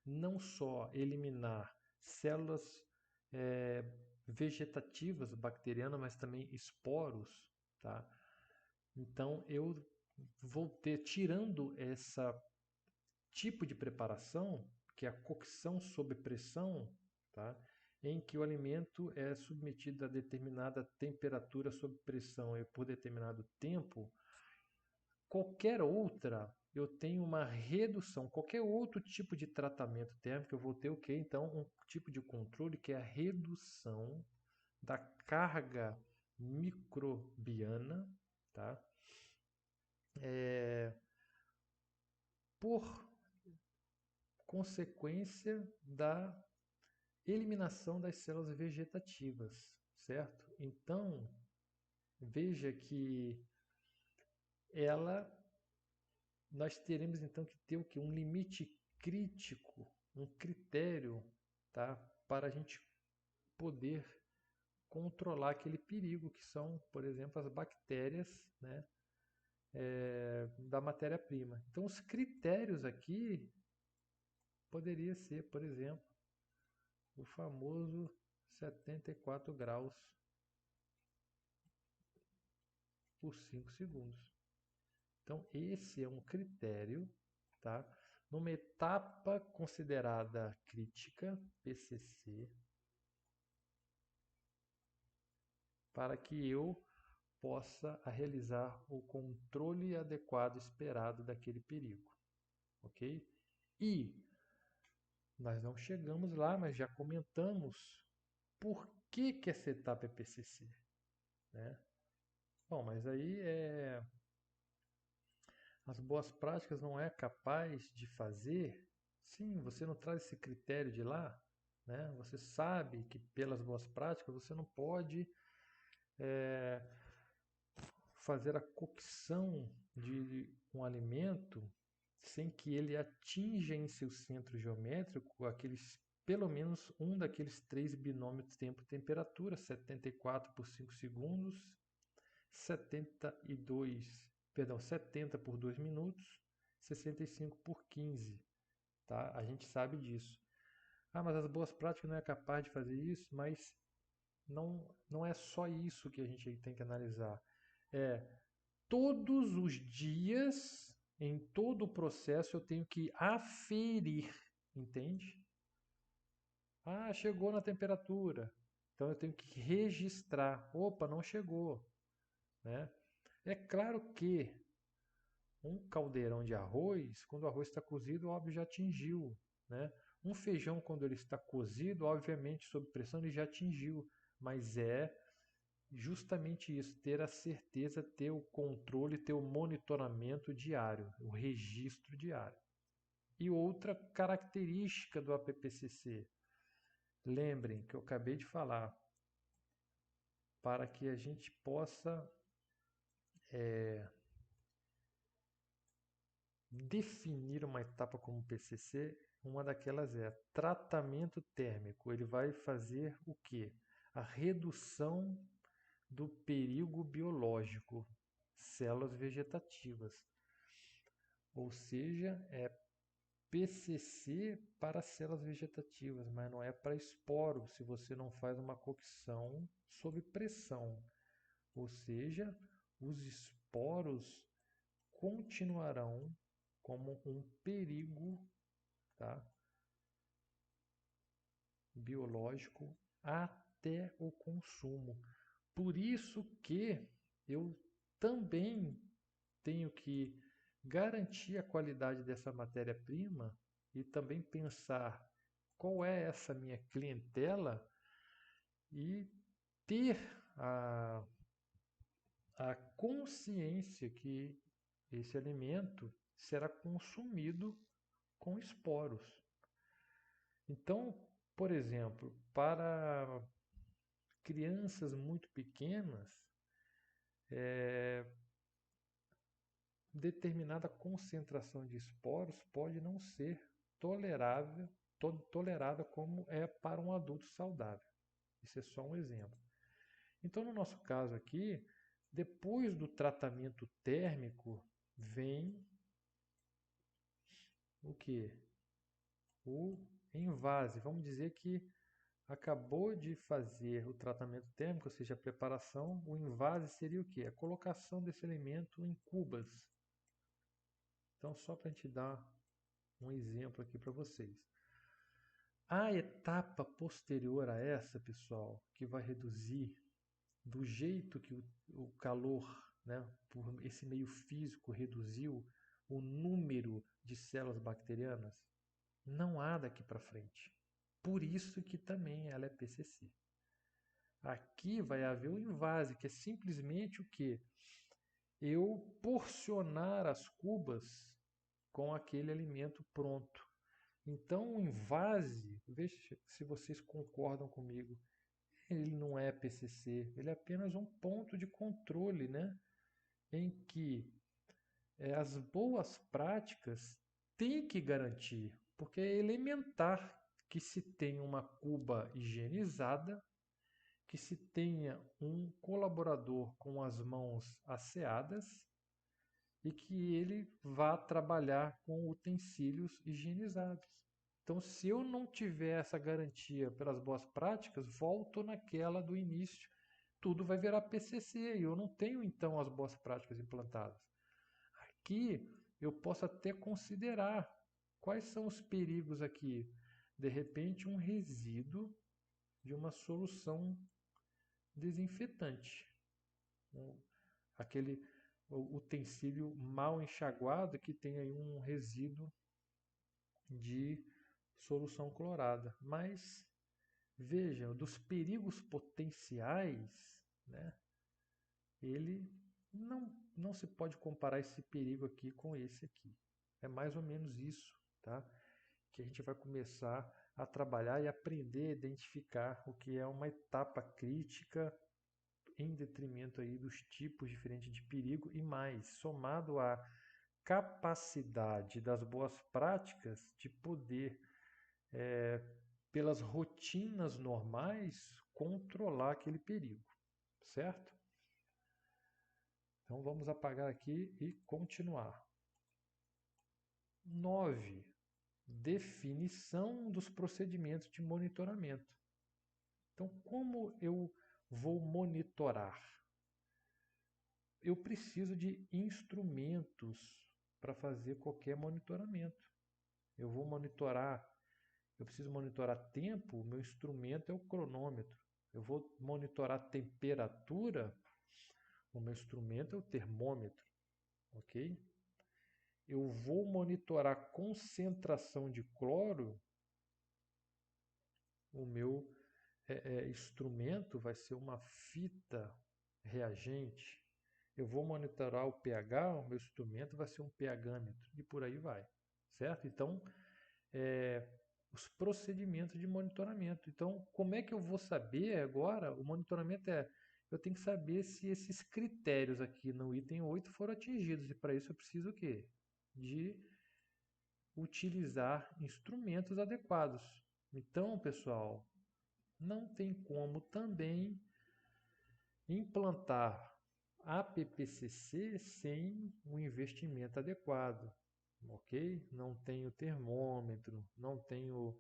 Speaker 1: não só eliminar células é, vegetativas bacterianas, mas também esporos, tá? Então eu vou ter, tirando essa tipo de preparação, que é a cocção sob pressão, tá? Em que o alimento é submetido a determinada temperatura sob pressão e por determinado tempo, qualquer outra, eu tenho uma redução, qualquer outro tipo de tratamento térmico, eu vou ter o quê? Então, um tipo de controle que é a redução da carga microbiana, tá? Por consequência da eliminação das células vegetativas, certo? Então, veja que ela nós teremos então que ter o que? Um limite crítico, um critério, tá? Para a gente poder controlar aquele perigo que são, por exemplo, as bactérias, né? Da matéria-prima. Então, os critérios aqui poderia ser, por exemplo, o famoso 74 graus por 5 segundos. Então, esse é um critério, tá? Numa etapa considerada crítica, PCC, para que eu possa realizar o controle adequado esperado daquele perigo, ok? E nós não chegamos lá, mas já comentamos por que essa etapa é PCC, né? Bom, mas aí as boas práticas não é capaz de fazer. Sim, você não traz esse critério de lá, né? Você sabe que pelas boas práticas você não pode fazer a cocção de um alimento sem que ele atinja em seu centro geométrico aqueles pelo menos um daqueles três binômios tempo-temperatura, 74 por 5 segundos, 70 por 2 minutos, 65 por 15, tá? A gente sabe disso. Ah, mas as boas práticas não é capaz de fazer isso, mas não é só isso que a gente tem que analisar. É todos os dias, em todo o processo, eu tenho que aferir, entende? Ah, chegou na temperatura. Então eu tenho que registrar. Opa, não chegou, né? É claro que Um caldeirão de arroz, quando o arroz está cozido, óbvio, já atingiu, né? Um feijão, quando ele está cozido, obviamente, sob pressão, ele já atingiu. Mas é justamente isso, ter a certeza, ter o controle, ter o monitoramento diário, o registro diário. E outra característica do APPCC, lembrem que eu acabei de falar, para que a gente possa definir uma etapa como PCC, uma daquelas é tratamento térmico. Ele vai fazer o quê? A redução do perigo biológico, células vegetativas. Ou seja, é PCC para células vegetativas, mas não é para esporos se você não faz uma cocção sob pressão. Ou seja, os esporos continuarão como um perigo, tá, biológico até o consumo. Por isso que eu também tenho que garantir a qualidade dessa matéria-prima e também pensar qual é essa minha clientela e ter a consciência que esse alimento será consumido com esporos. Então, por exemplo, para crianças muito pequenas, determinada concentração de esporos pode não ser tolerável, tolerada como é para um adulto saudável. Isso é só um exemplo. Então, no nosso caso aqui, depois do tratamento térmico, vem o que? O envase. Vamos dizer que acabou de fazer o tratamento térmico, ou seja, a preparação, o envase seria o quê? A colocação desse alimento em cubas. Então, só para a gente dar um exemplo aqui para vocês. A etapa posterior a essa, pessoal, que vai reduzir do jeito que o calor, né, por esse meio físico reduziu o número de células bacterianas, não há daqui para frente. Por isso que também ela é PCC. Aqui vai haver o invase, que é simplesmente o que? Eu porcionar as cubas com aquele alimento pronto. Então, o invase, veja se vocês concordam comigo, ele não é PCC, ele é apenas um ponto de controle, né? Em que as boas práticas têm que garantir, porque é elementar que se tenha uma cuba higienizada, que se tenha um colaborador com as mãos asseadas e que ele vá trabalhar com utensílios higienizados. Então, se eu não tiver essa garantia pelas boas práticas, volto naquela do início, tudo vai virar PCC e eu não tenho então as boas práticas implantadas. Aqui eu posso até considerar quais são os perigos aqui. De repente, um resíduo de uma solução desinfetante, aquele utensílio mal enxaguado que tem aí um resíduo de solução clorada. Mas veja, dos perigos potenciais, né, ele não se pode comparar esse perigo aqui com esse aqui. É mais ou menos isso, tá? Que a gente vai começar a trabalhar e aprender a identificar o que é uma etapa crítica em detrimento aí dos tipos diferentes de perigo e mais, somado à capacidade das boas práticas de poder, pelas rotinas normais, controlar aquele perigo, certo? Então vamos apagar aqui e continuar. 9. Definição dos procedimentos de monitoramento. Então, como eu vou monitorar? Eu preciso de instrumentos para fazer qualquer monitoramento. Eu vou monitorar, eu preciso monitorar tempo, o meu instrumento é o cronômetro. Eu vou monitorar temperatura, o meu instrumento é o termômetro, ok? eu vou monitorar a concentração de cloro, o meu instrumento vai ser uma fita reagente. Eu vou monitorar o pH, o meu instrumento vai ser um pHmetro e por aí vai, certo? Então, os procedimentos de monitoramento. Então, como é que eu vou saber agora? O monitoramento eu tenho que saber se esses critérios aqui no item 8 foram atingidos. E para isso eu preciso o quê? De utilizar instrumentos adequados. Então, pessoal, não tem como também implantar a PPCC sem um investimento adequado, ok? Não tenho termômetro, não tenho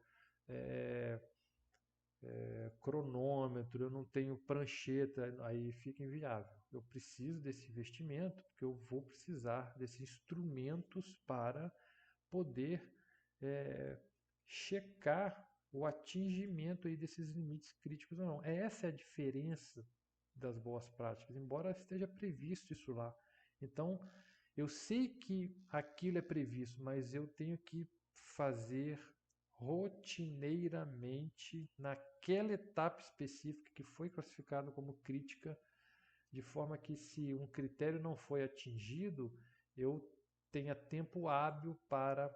Speaker 1: cronômetro, eu não tenho prancheta, aí fica inviável. Eu preciso desse investimento, porque eu vou precisar desses instrumentos para poder checar o atingimento aí desses limites críticos ou não. Essa é a diferença das boas práticas, embora esteja previsto isso lá. Então, eu sei que aquilo é previsto, mas eu tenho que fazer rotineiramente naquela etapa específica que foi classificada como crítica, de forma que se um critério não foi atingido, eu tenha tempo hábil para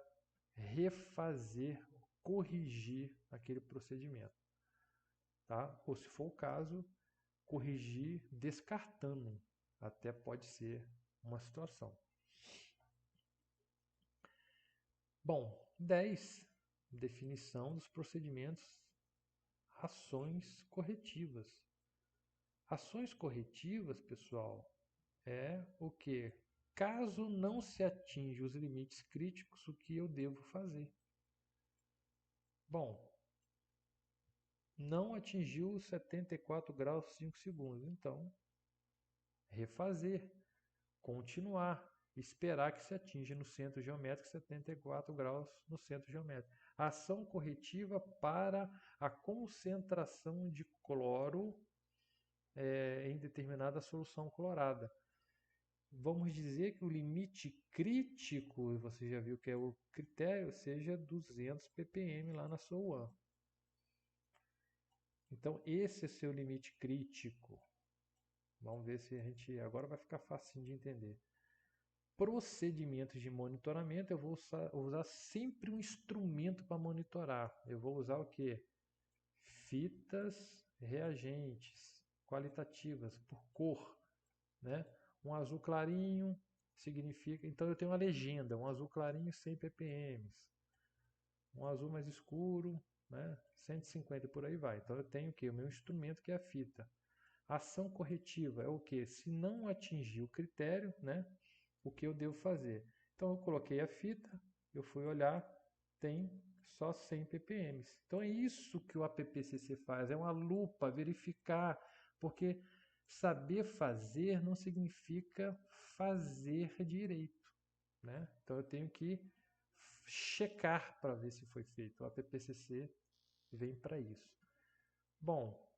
Speaker 1: refazer, corrigir aquele procedimento, tá? Ou se for o caso, corrigir descartando, até pode ser uma situação. Bom, 10. Definição dos procedimentos, ações corretivas. Ações corretivas, pessoal, é o que? Caso não se atinja os limites críticos, o que eu devo fazer? Bom, não atingiu 74 graus 5 segundos, então refazer, continuar, esperar que se atinja no centro geométrico 74 graus no centro geométrico. Ação corretiva para a concentração de cloro em determinada solução clorada. Vamos dizer que o limite crítico, você já viu que é o critério, seja 200 ppm lá na sua UAN. Então, esse é seu limite crítico. Vamos ver se a gente agora vai ficar fácil de entender. Procedimentos de monitoramento, eu vou usar sempre um instrumento para monitorar. Eu vou usar o quê? Fitas reagentes qualitativas por cor, né? Um azul clarinho significa, então eu tenho uma legenda, um azul clarinho 100 ppm, um azul mais escuro, né? 150 e por aí vai. Então eu tenho o quê? O meu instrumento que é a fita. Ação corretiva é o que? Se não atingir o critério, né? O que eu devo fazer? Então eu coloquei a fita, eu fui olhar, tem só 100 ppm. Então é isso que o APPCC faz, é uma lupa, verificar, porque saber fazer não significa fazer direito, né? Então eu tenho que checar para ver se foi feito. O APPCC vem para isso. Bom,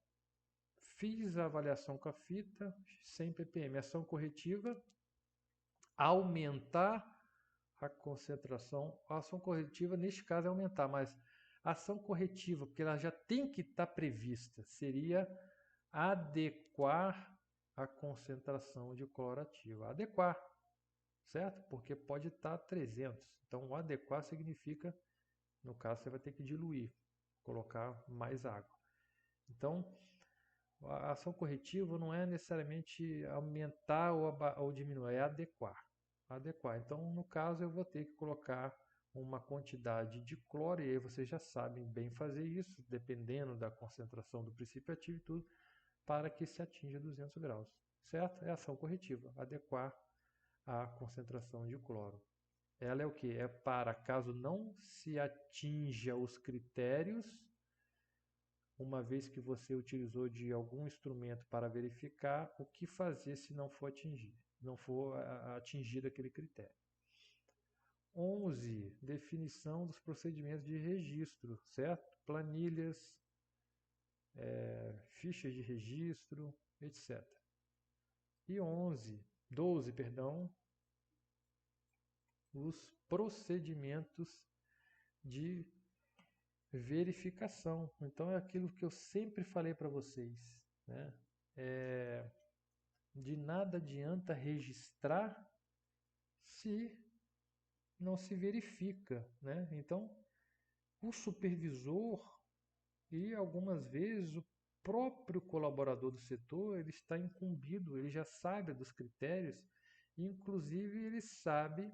Speaker 1: fiz a avaliação com a fita, 100 ppm. Ação corretiva, aumentar a concentração. A ação corretiva, neste caso, é aumentar, mas a ação corretiva, porque ela já tem que estar prevista, seria adequar a concentração de cloro ativo. Adequar, certo? Porque pode estar 300. Então, o adequar significa, no caso, você vai ter que diluir, colocar mais água. Então, a ação corretiva não é necessariamente aumentar ou diminuir, é adequar. Adequar. Então, no caso, eu vou ter que colocar uma quantidade de cloro, e aí vocês já sabem bem fazer isso, dependendo da concentração do princípio ativo e tudo, para que se atinja 200 graus. Certo? É ação corretiva, adequar a concentração de cloro. Ela é o que? É para caso não se atinja os critérios, uma vez que você utilizou de algum instrumento para verificar, o que fazer se não for atingido, não for atingido aquele critério. 11. Definição dos procedimentos de registro, certo? Planilhas, fichas de registro, etc. E 12, perdão, os procedimentos de verificação. Então é aquilo que eu sempre falei para vocês, né? De nada adianta registrar se não se verifica, né? Então o supervisor e algumas vezes o próprio colaborador do setor ele está incumbido, ele já sabe dos critérios, inclusive ele sabe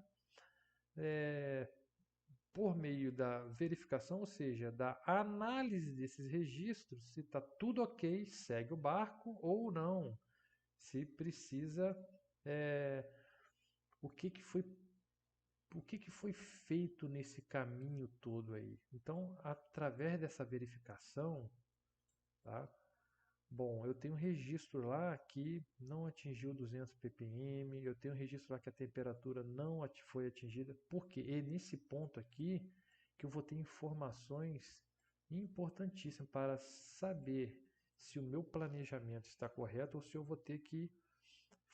Speaker 1: por meio da verificação, ou seja, da análise desses registros, se está tudo ok, segue o barco ou não, se precisa, é, o que, que foi o que, que foi feito nesse caminho todo aí. Então, através dessa verificação, tá? Bom, eu tenho um registro lá que não atingiu 200 ppm, eu tenho um registro lá que a temperatura não foi atingida, porque é nesse ponto aqui que eu vou ter informações importantíssimas para saber se o meu planejamento está correto ou se eu vou ter que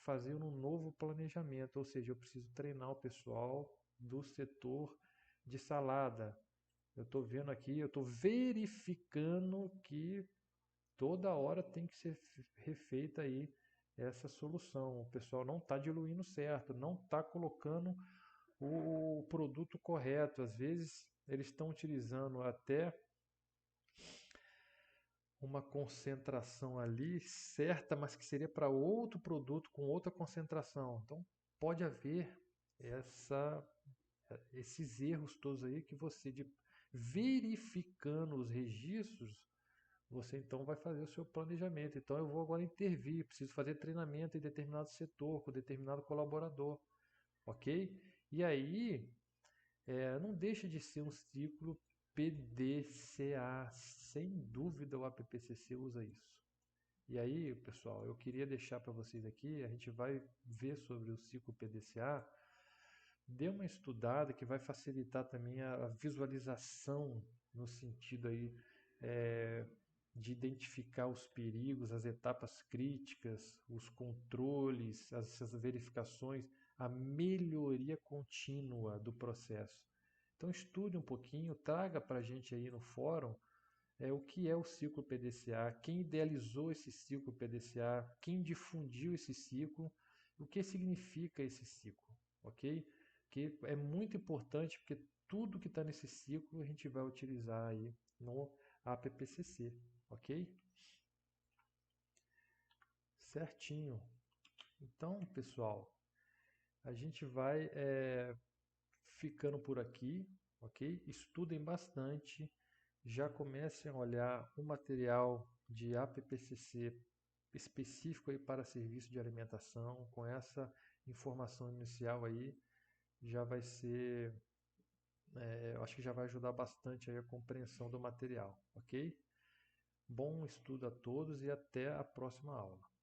Speaker 1: fazer um novo planejamento, ou seja, eu preciso treinar o pessoal do setor de salada. Eu estou vendo aqui, eu estou verificando que toda hora tem que ser refeita aí essa solução. O pessoal não está diluindo certo, não está colocando o produto correto. Às vezes eles estão utilizando até uma concentração ali certa, mas que seria para outro produto com outra concentração. Então pode haver esses erros todos aí que você, verificando os registros, você então vai fazer o seu planejamento. Então eu vou agora intervir, preciso fazer treinamento em determinado setor, com determinado colaborador, ok? E aí não deixa de ser um ciclo PDCA, sem dúvida o APPCC usa isso. E aí, pessoal, eu queria deixar para vocês aqui, a gente vai ver sobre o ciclo PDCA, dê uma estudada que vai facilitar também a visualização no sentido aí de identificar os perigos, as etapas críticas, os controles, essas verificações, a melhoria contínua do processo. Então estude um pouquinho, traga para a gente aí no fórum o que é o ciclo PDCA, quem idealizou esse ciclo PDCA, quem difundiu esse ciclo, o que significa esse ciclo, ok? Que é muito importante porque tudo que está nesse ciclo a gente vai utilizar aí no APPCC, ok? Certinho. Então, pessoal, a gente vai ficando por aqui, ok? Estudem bastante, já comecem a olhar o material de APPCC específico aí para serviço de alimentação, com essa informação inicial aí, já vai ser, eu acho que já vai ajudar bastante aí a compreensão do material, ok? Bom estudo a todos e até a próxima aula.